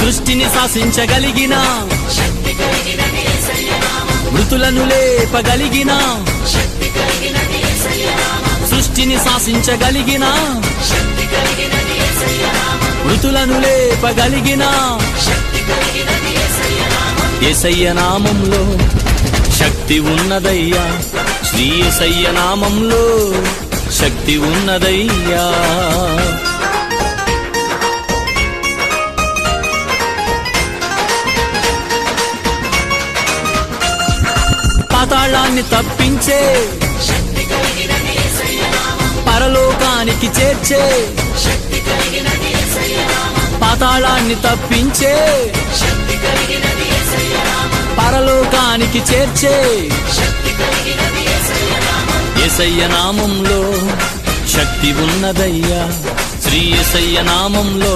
సృష్టిని శాసించగలిగిన మృతులను లేపగలిగిన సృష్టిని శాసించగలిగిన మృతులను లేపగలిగిన యేసయ్య నామంలో శక్తి ఉన్నదయ్యా, శ్రీ యేసయ్య నామంలో శక్తి ఉన్నదయ్యా. పాతాళాన్ని తప్పించే పరలోకానికి చేర్చే, పాతాళాన్ని తప్పించే పరలోకానికి చేర్చే యేసయ్య నామంలో శక్తి ఉన్నదయ్యా, శ్రీ యేసయ్య నామంలో